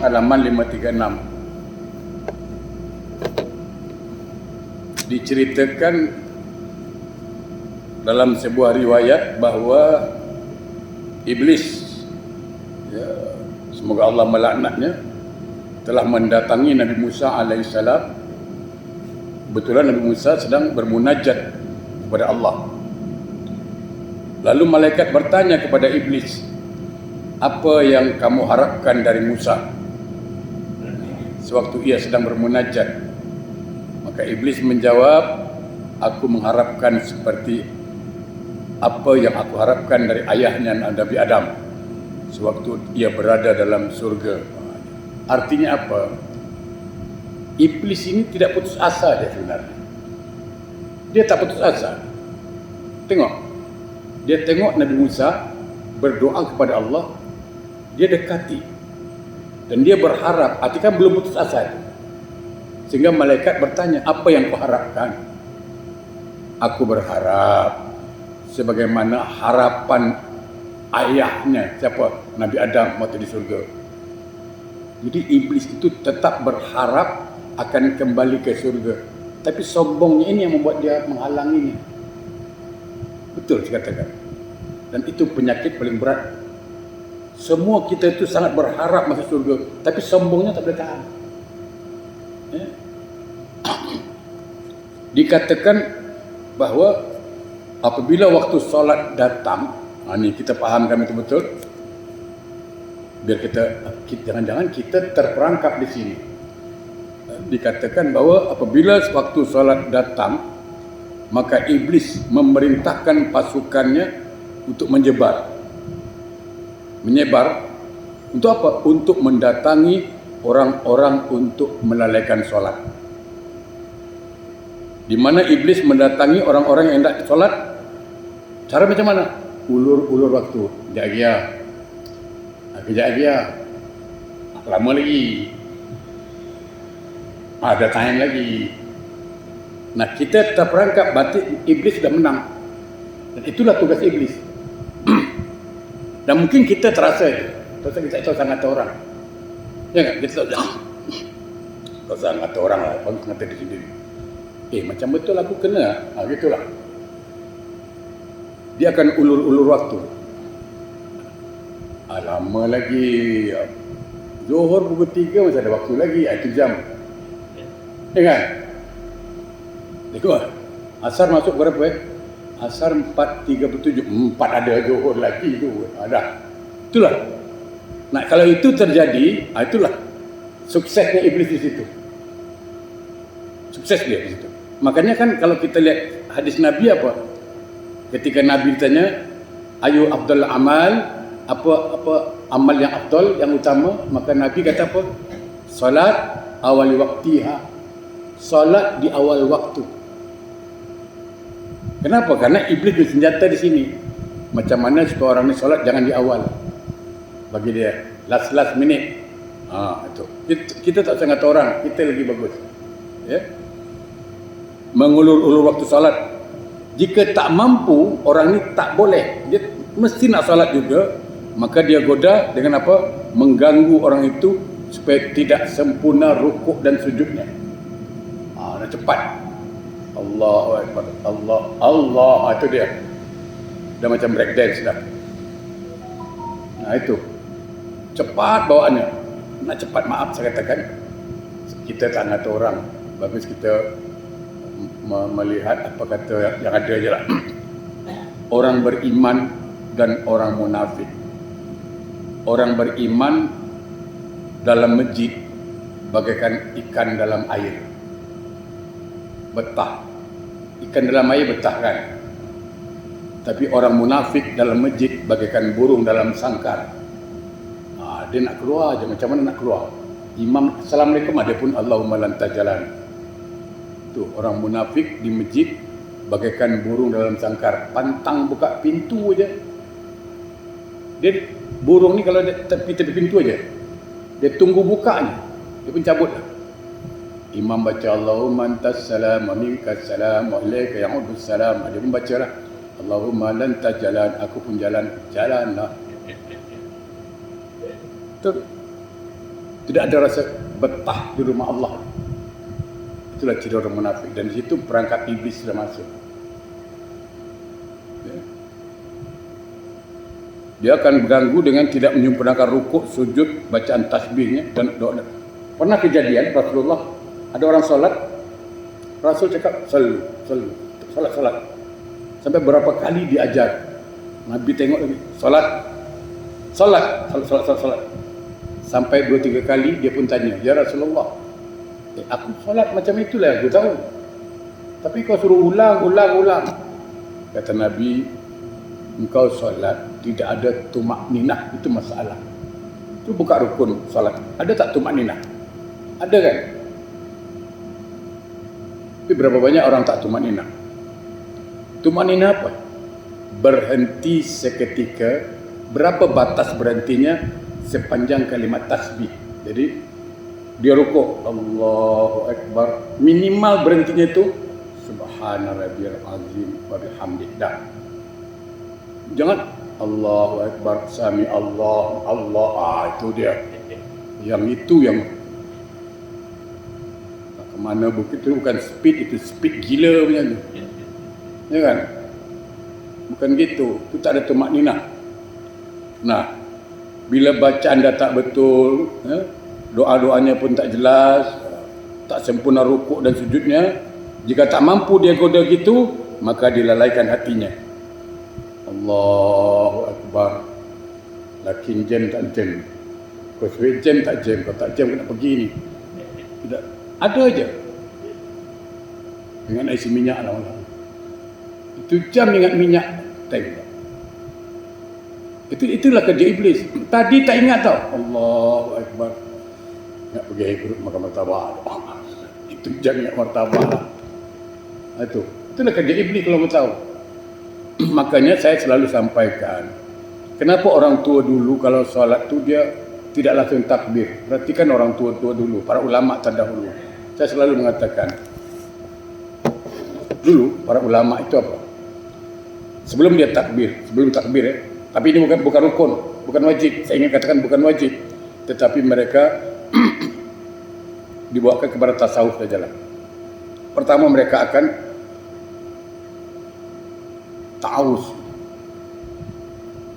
halaman 536. Diceritakan dalam sebuah riwayat bahawa iblis, ya, semoga Allah melaknatnya, telah mendatangi Nabi Musa alaihissalam. Kebetulan Nabi Musa sedang bermunajat kepada Allah. Lalu malaikat bertanya kepada iblis, apa yang kamu harapkan dari Musa? Sewaktu ia sedang bermunajat, maka iblis menjawab, aku mengharapkan seperti apa yang aku harapkan dari ayahnya Nabi Adam sewaktu ia berada dalam surga. Artinya apa? Iblis ini tidak putus asa dia sebenarnya. Dia tak putus asa. Tengok, dia tengok Nabi Musa berdoa kepada Allah, dia dekati dan dia berharap, artinya kan belum putus asa itu. Sehingga malaikat bertanya, apa yang kau harapkan? Aku berharap sebagaimana harapan ayahnya, siapa? Nabi Adam waktu di surga. Jadi iblis itu tetap berharap akan kembali ke surga, tapi sombongnya ini yang membuat dia menghalanginya. Betul saya katakan. Dan itu penyakit paling berat. Semua kita itu sangat berharap masuk surga, tapi sombongnya tak boleh tahan. Ya? Dikatakan bahawa apabila waktu solat datang, ini kita fahamkan itu betul. Biar kita jangan-jangan kita terperangkap di sini. Dikatakan bahawa apabila waktu solat datang, maka iblis memerintahkan pasukannya untuk menyebar. Menyebar untuk apa? Untuk mendatangi orang-orang untuk melalaikan solat. Di mana iblis mendatangi orang-orang yang hendak solat, cara macam mana? Ulur waktu. Kejap lagi, lama lagi, ada time lagi. Nah, kita terperangkap berarti iblis sudah menang. Dan itulah tugas iblis. Dan mungkin kita terasa itu. Terasa kita tahu sangat orang. Ya enggak? Kita tahu sangat orang lah. Bagus kata diri sendiri. Macam betul aku kena. Gitulah. Dia akan ulur waktu. Lama lagi. Zuhur pukul 3 masih ada waktu lagi. Itu jam. Ya kan? Tengok. Asar masuk berapa Asar 4.37. 4 ada Zuhur lagi tu. Ada. Itulah. Nah, kalau itu terjadi, itulah suksesnya iblis di situ. Sukses dia di situ. Makanya kan kalau kita lihat hadis Nabi apa? Ketika Nabi ditanya, ayu afdal amal, apa amal yang afdal, yang utama, maka Nabi kata apa? Salat awal waktiha. Salat di awal waktu. Kenapa? Karena iblis bersenjata di sini. Macam mana supaya orang ni solat jangan di awal. Bagi dia last minute. Itu. Kita tak sangat orang, kita lagi bagus. Ya. Mengulur-ulur waktu solat. Jika tak mampu, orang ni tak boleh. Dia mesti nak solat juga, maka dia goda dengan apa? Mengganggu orang itu supaya tidak sempurna rukuk dan sujudnya. Dah cepat. Allahu Akbar, Allah, itu dia. Dah macam breakdance dah. Nah itu. Cepat bawaannya. Nak cepat, maaf saya katakan. Kita tak kata orang. Bagus kita melihat apa kata yang ada je lah. Orang beriman dan orang munafik. Orang beriman dalam masjid bagaikan ikan dalam air. Betah. Ikan dalam air betah kan? Tapi orang munafik dalam masjid bagaikan burung dalam sangkar. Dia nak keluar je, macam mana nak keluar? Imam Assalamualaikum, ada pun Allahumma lanta jalan. Tu orang munafik di masjid bagaikan burung dalam sangkar. Pantang buka pintu aja. Dia burung ni kalau dia tepi pintu aja, dia tunggu bukanya, dia pun cabut lah. Imam baca Allahumma antas salam wa minkas salam wa ilaika ya'udus salam. Dia pun baca lah Allahumma lanta jalan, aku pun jalan lah. Tidak ada rasa betah di rumah Allah. Itulah ciri orang munafik. Dan di situ perangkap iblis sudah masuk. Ya. Dia akan berganggu dengan tidak menyempurnakan rukuk, sujud, bacaan tasbihnya dan doa. Pernah kejadian Rasulullah, ada orang solat, Rasul cakap salat. Sampai berapa kali diajar. Nabi tengok lagi, solat. Sampai 2-3 kali dia pun tanya, ya Rasulullah, aku solat macam itulah aku tahu. Tapi kau suruh ulang. Kata Nabi, engkau solat tidak ada tumak ninah, itu masalah. Itu bukan rukun solat. Ada tak tumak ninah? Ada kan? Tapi berapa banyak orang tak tumak ninah? Tumak ninah apa? Berhenti seketika. Berapa batas berhentinya? Sepanjang kalimat tasbih. Jadi dia rukuk, Allahu Akbar, minimal berhentinya itu Subhana rabbiyal azim wa bihamdih. Jangan Allahu Akbar, sami Allah, itu dia. Yang kemana bukit itu bukan speed, itu speed gila punya tu. Ya kan? Bukan gitu. Itu tak ada tumak ninah. Nah, bila bacaan dah tak betul, doa-doanya pun tak jelas, tak sempurna rukuk dan sujudnya, jika tak mampu dia goda gitu, maka dilalaikan hatinya. Allahu Akbar. Lakin jam tak jam. Kau suruh jam tak jam, kau tak jam kau nak pergi ni. Tidak. Ada aja. Dengan isi minyak lah. Itu jam ingat minyak. Tengok. Itulah kerja iblis. Tadi tak ingat tau. Allahu Akbar. Nak pergi ikut makan martabak. Itu jam ingat martabak lah. Itulah kerja iblis kalau kau tahu. Makanya saya selalu sampaikan, kenapa orang tua dulu kalau solat tu dia tidak langsung takbir. Perhatikan orang tua-tua dulu, para ulama terdahulu. Saya selalu mengatakan, dulu para ulama itu apa? Sebelum takbir tapi ini bukan rukun, bukan wajib. Saya ingin katakan bukan wajib, tetapi mereka dibawakan kepada tasawuf sajalah. Pertama mereka akan ta'awuz.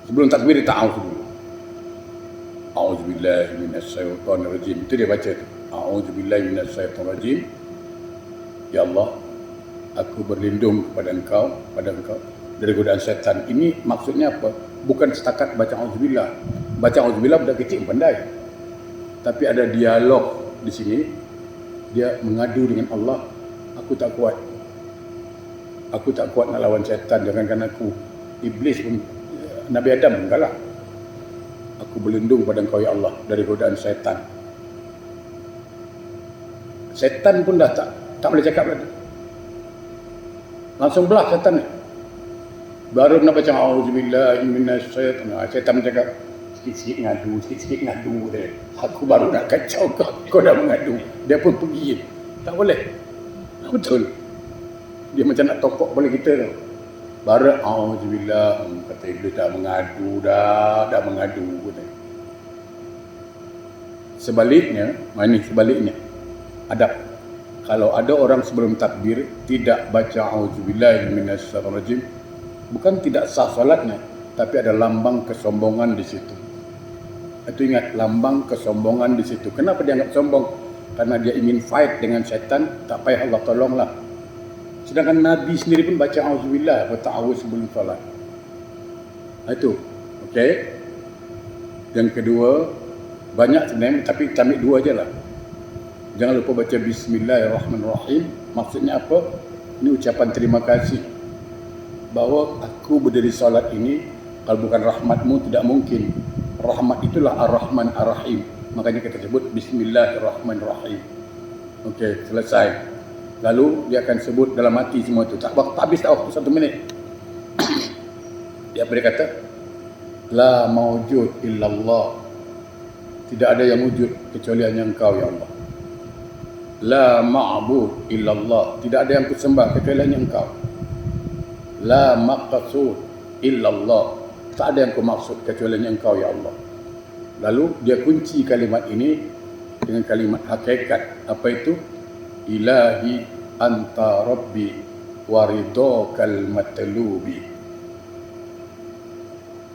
Sebelum takbir ta'awuz dulu. A'udzubillahi minasyaitonirrajim. Itu dia baca tu. A'udzubillahi minasyaitonirrajim. Ya Allah, aku berlindung kepada engkau dari godaan syaitan. Ini maksudnya apa? Bukan setakat baca auzubillah. Baca auzubillah budak kecil pandai. Tapi ada dialog di sini. Dia mengadu dengan Allah. Aku tak kuat nak lawan syaitan. Jangankan aku, iblis pun, Nabi Adam pun kalah. Aku berlindung pada engkau ya Allah dari godaan syaitan. Syaitan pun dah tak boleh cakap lagi. Langsung belah syaitan ni. Baru nak baca auzubillahi minasyaitonir. Syaitan cakap sikit-sikit ngadu dia. Aku baru nak kacau kau dah mengadu. Dia pun pergi. Tak boleh. Betul. Dia macam nak tokok boleh kita tu. Baru auzubillah, kata iblis dah mengadu. Kata. Sebaliknya, adab. Kalau ada orang sebelum takbir tidak baca auzubillahi minasyaitonirrajim, bukan tidak sah solatnya, tapi ada lambang kesombongan di situ. Itu ingat, lambang kesombongan di situ. Kenapa dia anggap sombong? Karena dia ingin fight dengan syaitan, tak payah Allah tolonglah. Sedangkan Nabi sendiri pun baca auzubillah atau ta'awuz sebelum solat. Itu. Okey. Yang kedua, banyak sebenarnya, tapi kita ambil 2 je lah. Jangan lupa baca bismillahirrahmanirrahim. Maksudnya apa? Ini ucapan terima kasih. Bahawa aku berdiri solat ini, kalau bukan rahmatmu tidak mungkin. Rahmat itulah ar-Rahman ar-Rahim. Makanya kita sebut bismillahirrahmanirrahim. Okey, selesai. Lalu dia akan sebut dalam hati semua itu. Tak habis waktu 1 minit. Dia berkata, la maujud illallah. Tidak ada yang wujud kecuali hanya engkau ya Allah. La ma'bud illallah. Tidak ada yang kusembah kecuali hanya engkau. La maqsud illallah. Tak ada yang kumaksud kecuali hanya engkau ya Allah. Lalu dia kunci kalimat ini dengan kalimat hakikat. Apa itu? Ilahi anta rabbi waridokal matlubi.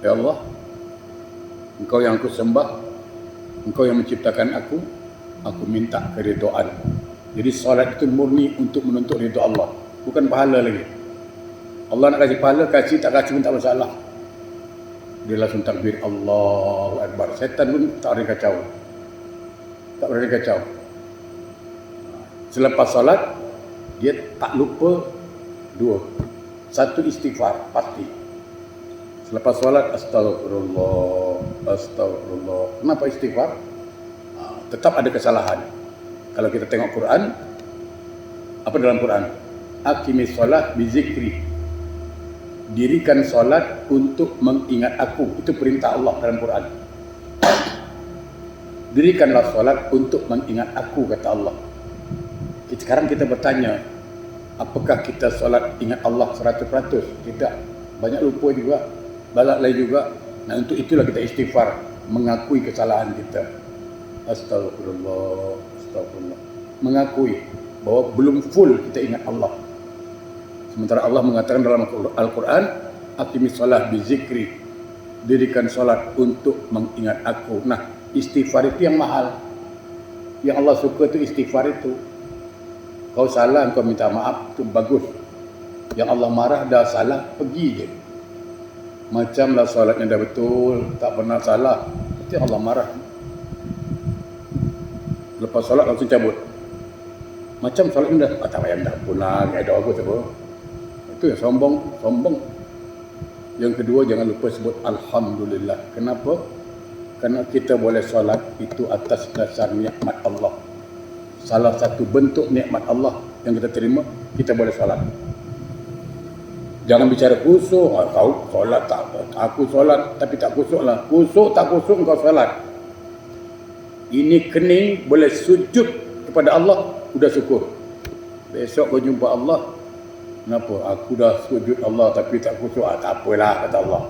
Ya Allah, Engkau yang aku sembah, Engkau yang menciptakan aku minta keridhaan. Jadi solat itu murni untuk menuntut ridha Allah, bukan pahala lagi. Allah nak kasih pahala, kasih, tak kasih pun tak masalah. Dia langsung takbir Allahu Akbar. Setan pun tak boleh kacau. Tak boleh kacau. Selepas solat, dia tak lupa dua. Satu, istighfar, pasti. Selepas solat, astagfirullah, astagfirullah. Kenapa istighfar? Tetap ada kesalahan. Kalau kita tengok Quran, apa dalam Quran? Aqimis solat bizikri. Dirikan solat untuk mengingat aku. Itu perintah Allah dalam Quran. Dirikanlah solat untuk mengingat aku, kata Allah. Sekarang kita bertanya, apakah kita solat ingat Allah 100%? Tidak. Banyak lupa juga, lalai juga. Nah, untuk itulah kita istighfar, mengakui kesalahan kita. Astagfirullah, astagfirullah. Mengakui bahwa belum full kita ingat Allah. Sementara Allah mengatakan dalam Al-Quran, aqimis solat bizikri. Dirikan solat untuk mengingat aku. Nah, istighfar itu yang mahal. Yang Allah suka itu istighfar itu. Kau salah, kau minta maaf, itu bagus. Yang Allah marah, dah salah, pergi je. Macamlah solatnya dah betul, tak pernah salah, itu Allah marah. Lepas solat langsung cabut. Macam solatnya dah, tak payah dah pulang, ada apa sebab. Itu yang sombong. Yang kedua, jangan lupa sebut Alhamdulillah. Kenapa? Kerana kita boleh solat itu atas dasar nikmat Allah. Salah satu bentuk nikmat Allah yang kita terima, kita boleh solat. Jangan bicara kusuk. Kau solat tak? Aku solat tapi tak kusuk lah. Kusuk tak kusuk kau solat. Ini kening boleh sujud kepada Allah, sudah syukur. Besok kau jumpa Allah, kenapa? Aku dah sujud Allah tapi tak kusuk. Tak apalah, kata Allah.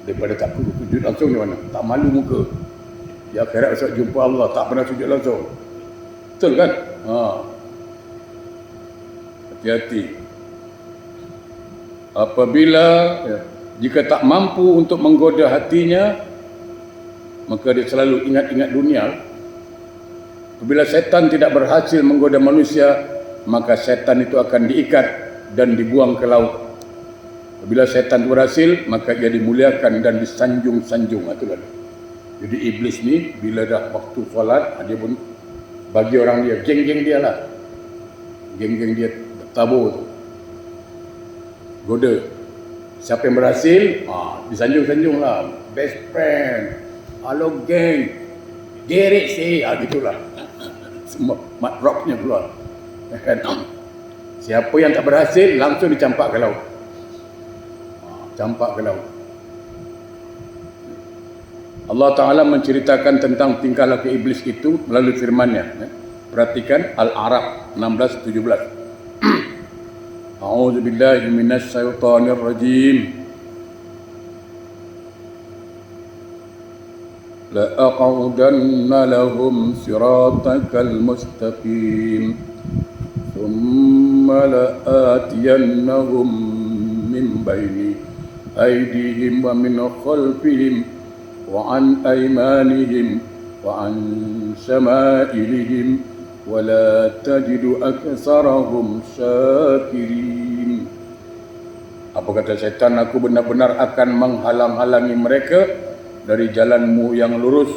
Daripada tak sujud langsung di mana? Tak malu muka. Di akhirat besok jumpa Allah, tak pernah sujud langsung. Betul kan? Hati-hati. Apabila jika tak mampu untuk menggoda hatinya, maka dia selalu ingat-ingat dunia. Apabila setan tidak berhasil menggoda manusia, maka setan itu akan diikat dan dibuang ke laut. Apabila setan berhasil, maka ia dimuliakan dan disanjung-sanjung. Itulah. Jadi iblis ni bila dah waktu solat, dia pun bagi orang dia, geng-geng dia lah. Geng-geng dia bertabur tu. Goda. Siapa yang berhasil, disanjung-sanjung lah. Best friend. Halo geng. Derek sih. Gitulah. Semua mat rocknya keluar. Siapa yang tak berhasil, langsung dicampak ke laut. Campak ke laut. Allah Ta'ala menceritakan tentang tingkah laku iblis itu melalui firman-Nya. Perhatikan Al-A'raf 16-17. A'udzu billahi minasy syaithanir rajim. La aq'udanna lahum siratakal mustaqim. Thumma la'atiyannahum min baini aydihim wa min khalfihim wa an aymanihim wa an shama'ilihim wa la tajidu aktsarahum syakirin. Apa kata syaitan? Aku benar-benar akan menghalang-halangi mereka dari jalanmu yang lurus.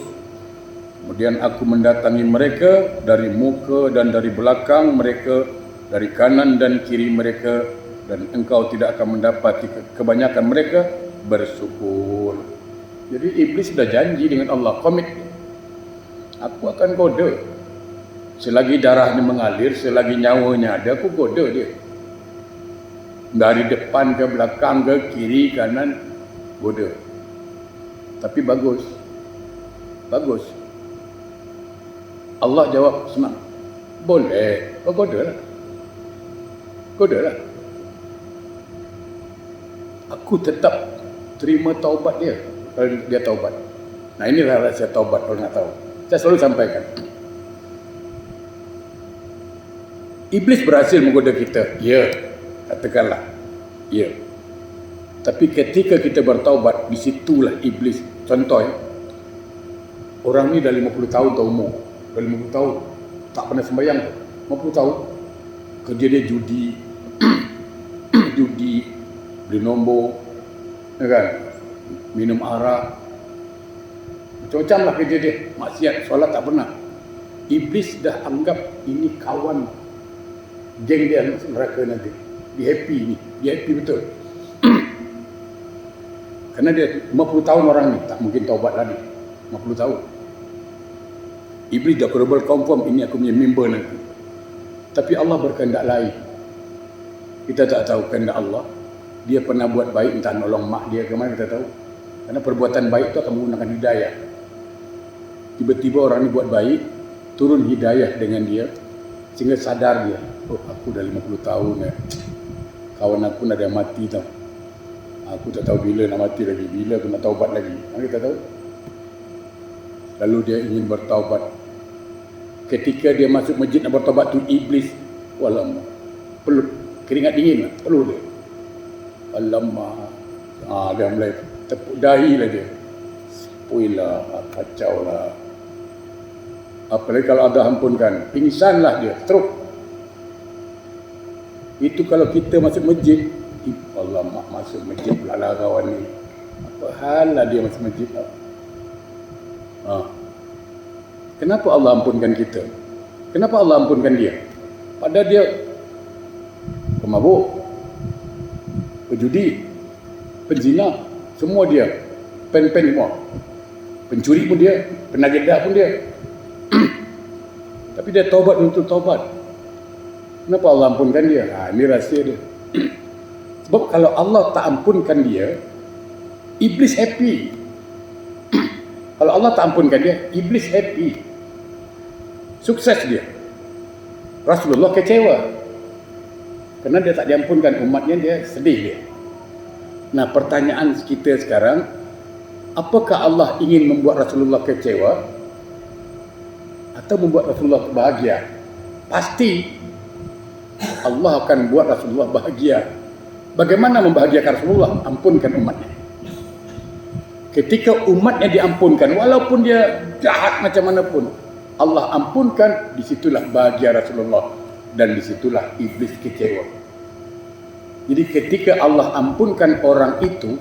Kemudian aku mendatangi mereka dari muka dan dari belakang mereka, dari kanan dan kiri mereka, dan engkau tidak akan mendapati kebanyakan mereka bersyukur. Jadi iblis sudah janji dengan Allah, komit. Aku akan goda. Selagi darahnya mengalir, selagi nyawanya ada, aku goda dia. Dari depan ke belakang ke kiri kanan, goda. Tapi bagus. Bagus. Allah jawab senang. Boleh, kau goda lah. Goda lah. Aku tetap terima taubat dia kalau dia taubat. Nah, inilah rahsia taubat kalau nak tahu. Saya selalu sampaikan. Iblis berhasil menggoda kita. Ya, katakanlah. Ya. Tapi ketika kita bertaubat, di situlah iblis. Contoh ya. Orang ni dah 50 tahun tak umur. Dah 50 tahun tak pernah sembahyang. 50 tahun kerja dia judi. Judi, beli nombor, ya kan? Minum arak. Macam-macam lah kerja dia. Maksiat, solat tak pernah. Iblis dah anggap ini kawan geng dia masuk neraka nanti. Dia happy ni. Dia happy betul. Kerana dia 50 tahun orang ni tak mungkin taubat lagi. 50 tahun. Iblis dah global confirm ini aku punya member nanti. Tapi Allah berkehendak lain. Kita tak tahu kehendak Allah. Dia pernah buat baik, entah nolong mak dia ke mana kita tahu. Kerana perbuatan baik itu akan menggunakan hidayah. Tiba-tiba orang ni buat baik, turun hidayah dengan dia, sehingga sadar dia, oh aku dah 50 tahun ya. Kawan aku nak dah mati tau. Aku tak tahu bila nak mati lagi, bila aku nak taubat lagi. Mana kita tahu? Lalu dia ingin bertaubat. Ketika dia masuk masjid nak bertaubat tu iblis, walamak, perlu keringat dingin lah, perlu dia. Alamak, dia mulai tepuk dahi lah dia. Puilah, kacau lah. Apalagi kalau ada ampunkan, pingsan lah dia, stroke. Itu kalau kita masuk masjid, alamak masuk masjid pula lah kawan ni. Apa hal lah dia masuk masjid lah. Kenapa Allah ampunkan kita? Kenapa Allah ampunkan dia? Padahal dia pemabuk, penjudi, penzina, semua dia. Pen-pen semua. Pencuri pun dia, penagedah pun dia. Tapi dia taubat untuk taubat. Kenapa Allah ampunkan dia? Ini rahsia dia. Sebab kalau Allah tak ampunkan dia, iblis happy. Kalau Allah tak ampunkan dia, iblis happy. Sukses dia. Rasulullah kecewa. Kerana dia tak diampunkan umatnya, dia sedih dia. Nah, pertanyaan kita sekarang, apakah Allah ingin membuat Rasulullah kecewa atau membuat Rasulullah bahagia? Pasti Allah akan buat Rasulullah bahagia. Bagaimana membahagiakan Rasulullah? Ampunkan umatnya. Ketika umatnya diampunkan, walaupun dia jahat macam mana pun, Allah ampunkan, disitulah bahagia Rasulullah. Dan disitulah iblis kecewa. Jadi ketika Allah ampunkan orang itu,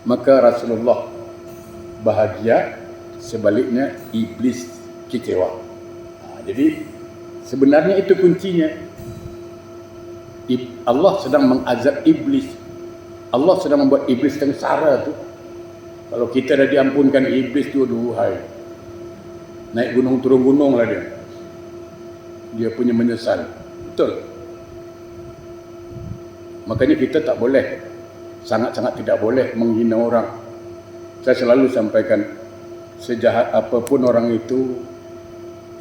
maka Rasulullah bahagia, sebaliknya iblis kecewa. Jadi sebenarnya itu kuncinya. Allah sedang mengazab iblis. Allah sedang membuat iblis sengsara tu. Kalau kita dah diampunkan iblis tu, aduhai, naik gunung turun gunung lah dia. Dia punya menyesal. Betul. Makanya kita tak boleh, sangat-sangat tidak boleh menghina orang. Saya selalu sampaikan, sejahat apapun orang itu,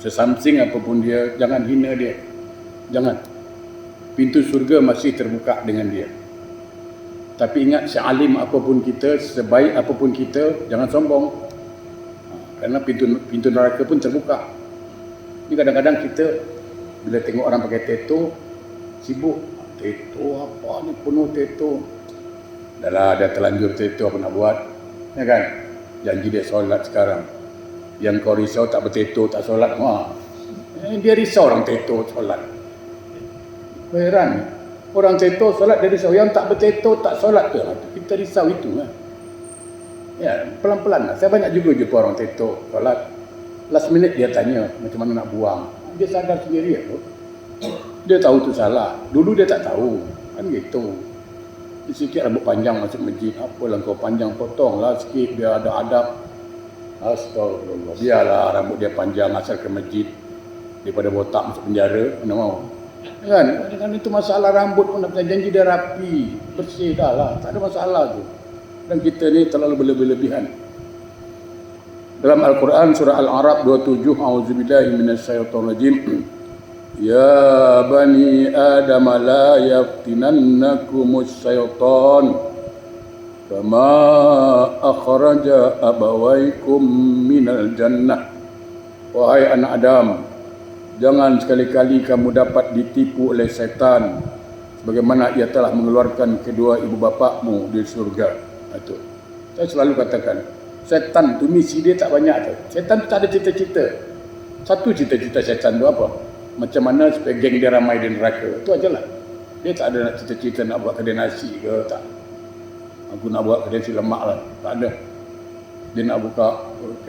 sesamsing apapun dia, jangan hina dia. Jangan. Pintu surga masih terbuka dengan dia. Tapi ingat, sealim apapun kita, sebaik apapun kita, jangan sombong. Kerana pintu neraka pun terbuka. Ini kadang-kadang kita bila tengok orang pakai tattoo, sibuk. Tattoo apa ni, penuh tattoo. Dah lah, dia terlanjur tattoo, apa nak buat? Ya kan? Janji dia solat sekarang. Yang kau risau tak bertattoo, tak solat. Dia risau orang tattoo solat. Heran. Orang tattoo solat dia risau. Yang tak bertattoo tak solat ke? Kita risau itu kan. Ya, pelan-pelan lah. Saya banyak juga jumpa orang tattoo solat. Last minute dia tanya macam mana nak buang. Dia sadar sendiri tu. Dia tahu tu salah. Dulu dia tak tahu. Kan gitu. Sikit rambut panjang masuk masjid. Apalah kau panjang, potonglah sikit biar ada adab. Astagfirullah. Biarlah rambut dia panjang asal ke masjid. Daripada botak masuk penjara. Mana mau? Kan? Kan itu masalah rambut pun. Janji dia rapi. Bersih dah lah. Tak ada masalah tu. Dan kita ni terlalu berlebihan. Dalam Al-Quran surah Al-A'raf 27, a'udzubillahi minasyaitonirrajim. Ya bani Adam la yaftinannakumus syaitan kama akhraja abawaikum minal jannah. Wahai anak Adam, Jangan sekali-kali kamu dapat ditipu oleh setan sebagaimana ia telah mengeluarkan kedua ibu bapakmu di surga. Itu. Saya selalu katakan, setan tu misi dia tak banyak tu. Setan tu tak ada cita-cita. Satu cita-cita setan tu apa? Macam mana supaya geng dia ramai di neraka. Itu ajalah. Dia tak ada nak cita-cita nak buat kedai nasi ke, tak. Aku nak buat kedai nasi lemak lah. Tak ada. Dia nak buka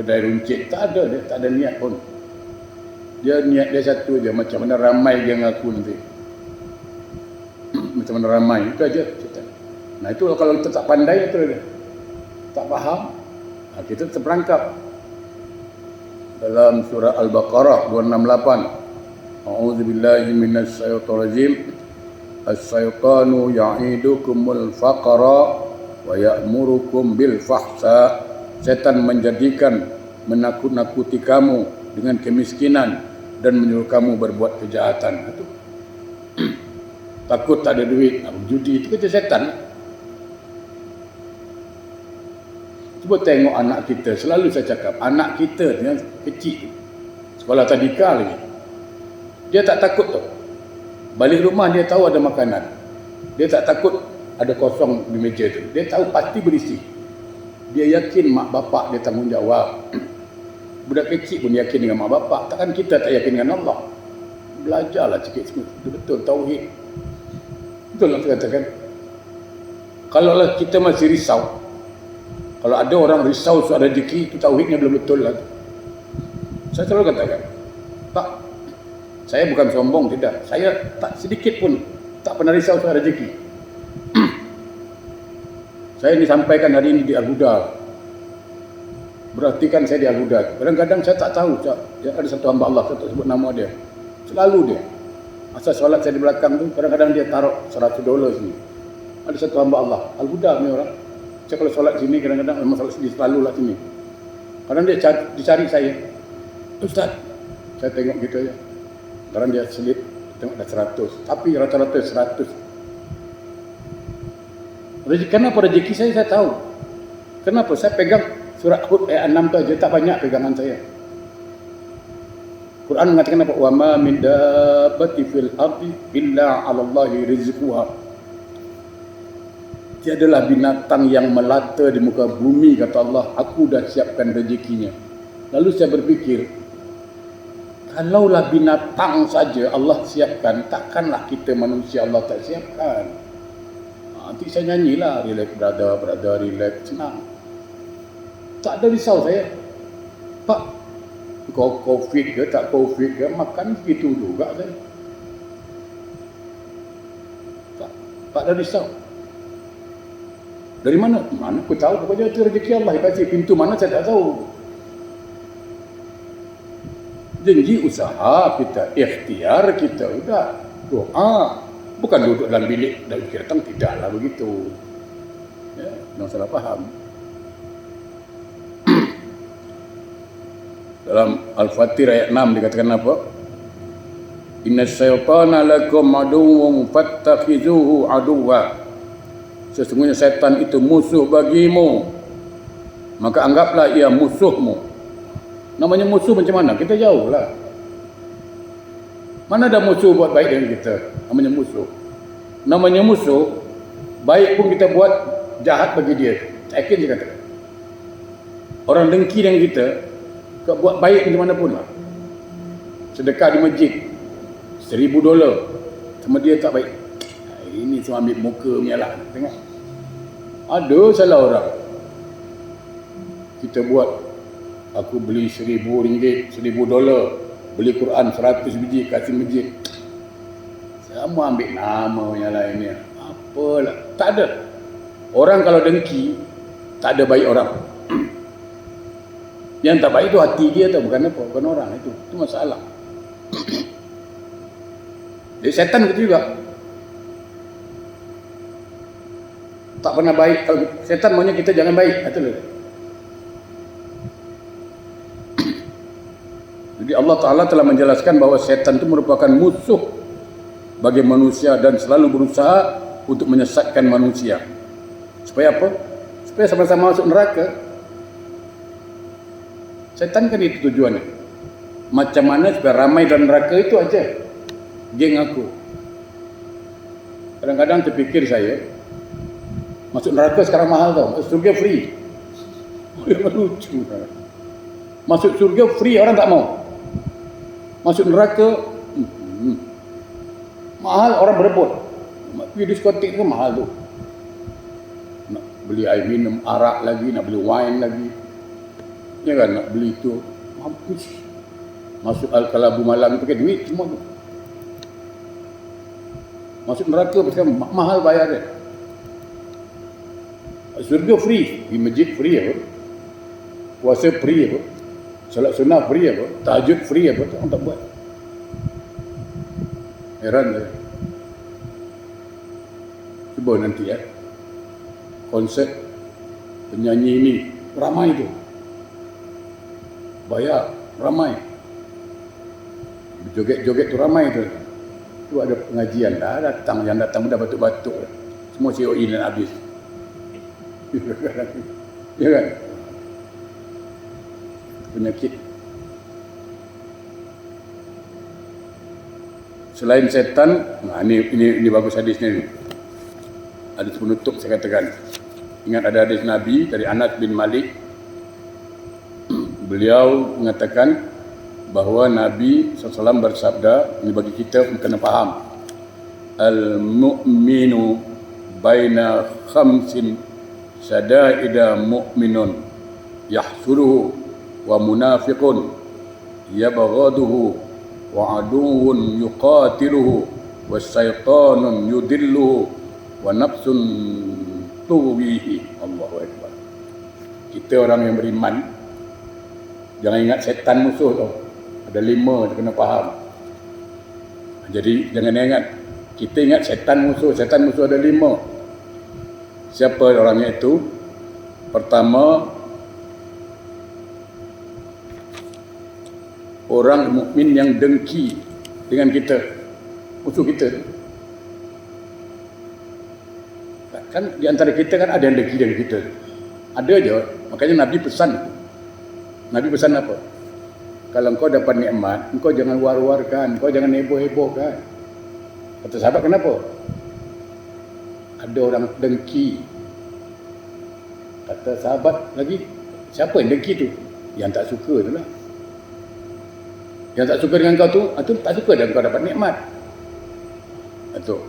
kedai runcit. Tak ada. Dia tak ada niat pun. Dia niat dia satu je. Macam mana ramai geng aku nanti. Macam mana ramai. Itu aja. Nah itu kalau kita tak pandai, itu dia. Tak faham, kita terperangkap. Dalam surah Al-Baqarah 268, A'udzubillahi minasyaitonirrajim. As-syaitanu ya'idukumul faqra wa ya'murukum bil fahsya. Setan menjadikan, menakut-nakuti kamu dengan kemiskinan dan menyuruh kamu berbuat kejahatan. Itu takut tak ada duit, judi, itu kerja setan. Cuba tengok anak kita, selalu saya cakap, anak kita yang kecil, sekolah tadika lagi, dia tak takut tu. Balik rumah dia tahu ada makanan. Dia tak takut ada kosong di meja tu. Dia tahu pasti berisi. Dia yakin mak bapak dia tanggungjawab. Budak kecil pun yakin dengan mak bapak. Takkan kita tak yakin dengan Allah? Belajarlah sikit-sikit. Betul tauhid. Betul lah saya katakan. Kalaulah kita masih risau, kalau ada orang risau soal rezeki, itu tauhidnya belum betul lah. Saya selalu katakan, Pak, saya bukan sombong, tidak. Saya tak sedikit pun tak pernah risau soal rezeki. Saya disampaikan hari ini di Al-Huda. Berarti kan saya di Al-Huda. Kadang-kadang saya tak tahu, ada satu hamba Allah, saya tak sebut nama dia. Selalu dia. Asal solat saya di belakang tu, kadang-kadang dia taruh $100 sini. Ada satu hamba Allah, Al-Huda ni orang. Saya kalau solat sini, kadang-kadang memang solat sini, selalu lah sini. Kadang dia dicari saya. Ustaz, saya tengok gitu aja. Kadang dia selip, tengok dah 100. Tapi rata-rata 100. Kenapa rezeki saya tahu. Kenapa? Saya pegang surah Hud ayat 6 tu aja, tak banyak pegangan saya. Quran mengatakan apa? Wa ma min dabbati fil ardi illa 'ala Allahi rizquha. Tiadalah binatang yang melata di muka bumi, kata Allah, aku dah siapkan rezekinya. Lalu saya berfikir, kalaulah binatang saja Allah siapkan, takkanlah kita manusia Allah tak siapkan. Nanti saya nyanyilah, relax brother, relax, senang. Tak ada risau saya. Pak, kau covid ke tak covid ke, makan begitu juga saya. Tak ada risau. Dari mana? Mana aku tahu, pokoknya itu rezeki Allah yang kasih. Pintu mana saya tak tahu. Janji usaha kita, ikhtiar kita, udah doa. Bukan duduk dalam bilik dan fikir datang, tidaklah begitu. Ya, jangan salah faham. Dalam Al-Fatir ayat 6 dikatakan apa? Inna syaitana lakum aduwwun fattakhizuhu aduwwa. Sesungguhnya setan itu musuh bagimu, maka anggaplah ia musuhmu. Namanya musuh macam mana? Kita jauh lah. Mana ada musuh buat baik dengan kita? Namanya musuh. Namanya musuh, baik pun kita buat, jahat bagi dia. Yakin dia kata. Orang dengki dengan kita, buat baik macam mana pun lah. Sedekah di masjid, $1,000. Sama dia tak baik. Ini semua ambil muka menyalah. Tengok. Ada salah orang. Kita buat, aku beli $1,000, $1,000. Beli Quran 100 biji, kasih masjid. Semua ambil nama yang lain ni. Apalah. Tak ada. Orang kalau dengki, tak ada baik orang. Yang tak baik itu hati dia tu, bukan apa, bukan orang itu. Itu masalah. Jadi setan begitu juga. Tak pernah baik. Kalau setan maunya kita jangan baik. Itu loh. Jadi Allah Ta'ala telah menjelaskan bahawa setan itu merupakan musuh bagi manusia dan selalu berusaha untuk menyesatkan manusia. Supaya apa? Supaya sama-sama masuk neraka. Setan kan itu tujuannya. Macam mana supaya ramai dalam neraka itu aja geng aku. Kadang-kadang terfikir saya, masuk neraka sekarang mahal tau, masuk surga free. Lucu. Masuk surga free, orang tak mau. Masuk neraka mahal, orang berebut. Pergi diskotik tu mahal tu. Nak beli air minum, arak lagi, nak beli wine lagi. Ya kan, nak beli tu. Mampus. Masuk Al-Kalabu Malang pakai duit semua tu. Masuk neraka pasal mahal bayar dia. Surga free, di masjid free apa? Puasa free apa? Salat sunnah free apa? Tahajud free apa? Orang tak buat. Heran saya. Cuba nanti konsert penyanyi ini ramai tu. Bayar, ramai. Joget-joget tu ramai tu. Tu ada pengajian dah datang, yang datang dah batuk-batuk. Semua COE dan habis. Ya kan? Penyakit. Selain setan, ini bagus hadisnya ni. Hadis penutup saya katakan. Ingat ada hadis Nabi dari Anas bin Malik. Beliau mengatakan bahawa Nabi SAW bersabda, ini bagi kita kena faham. Al-mu'minu baina khamsin sadaida mu'minun yahsuruhu wa munafiqun yabghaduhu wa aduwwun yuqatiluhu wa syaitanun yudilluhu wa nafsun tuwihi. Allahu Akbar. Kita orang yang beriman jangan ingat setan musuh tu. Ada 5 kena faham. Jadi jangan ingat. Kita ingat setan musuh. Setan musuh ada 5. Siapa orangnya itu? Pertama, orang mukmin yang dengki dengan kita, musuh kita. Kan di antara kita kan ada yang dengki dengan kita. Ada aja. Makanya Nabi pesan. Nabi pesan apa? Kalau engkau dapat nikmat, engkau jangan war-warkan, engkau jangan heboh-hebohkan. Kata sahabat, kenapa? Ada orang dengki. Kata sahabat lagi, siapa yang dengki tu? Yang tak suka tu lah. Yang tak suka dengan kau tu, itu tak suka dan kau dapat nikmat. Itu.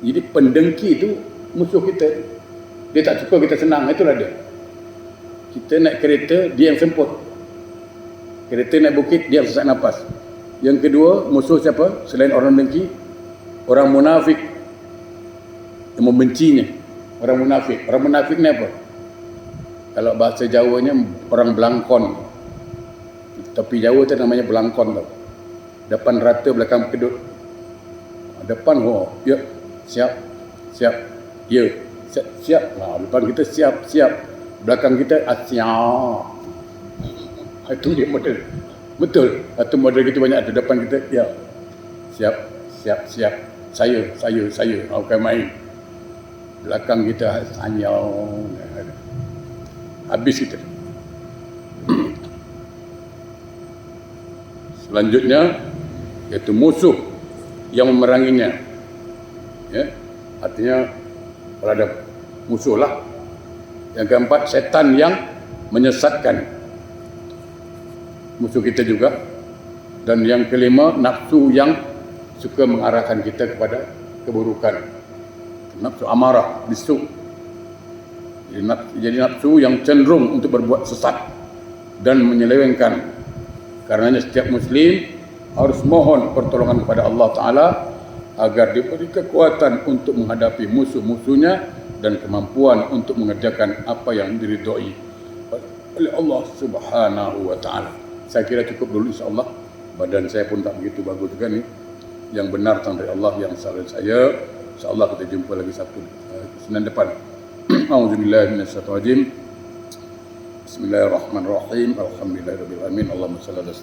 Jadi pendengki tu musuh kita. Dia tak suka kita senang, itulah dia. Kita naik kereta, dia yang semput. Kereta naik bukit, dia sesak nafas. Yang kedua, musuh siapa? Selain orang dengki, orang munafik yang membencinya. Orang munafik. Orang munafik ni apa? Kalau bahasa Jawanya, orang belangkon. Tapi Jawa tu namanya belangkon tau. Depan rata, belakang kedut. Depan, ya, siap, siap, ya, siap, siap. Nah, depan kita siap, siap. Belakang kita, siap. Itu dia model. Betul. Itu model kita banyak ada. Depan kita, ya. Siap, siap, siap. Saya. Bukan main. Belakang kita, sanyau. Habis kita. Selanjutnya, iaitu musuh yang memeranginya. Ya. Artinya, kalau ada musuh lah. Yang keempat, setan yang menyesatkan. Musuh kita juga. Dan yang kelima, nafsu yang suka mengarahkan kita kepada keburukan. Nafsu amarah, bisu. Jadi nafsu yang cenderung untuk berbuat sesat dan menyelewengkan. Karenanya setiap Muslim harus mohon pertolongan kepada Allah Ta'ala agar diberi kekuatan untuk menghadapi musuh-musuhnya dan kemampuan untuk mengerjakan apa yang diridhoi oleh Allah Subhanahu wa Ta'ala. Saya kira cukup dulu, insya-Allah. Badan saya pun tak begitu bagus juga ni. Yang benar datang dari Allah, yang salah saya. Insya-Allah kita jumpa lagi Sabtu Senin depan. A'udzubillahi minasyaitonir rajim. Bismillahirrahmanirrahim. Alhamdulillahirabbil alamin. Allahumma shalli ala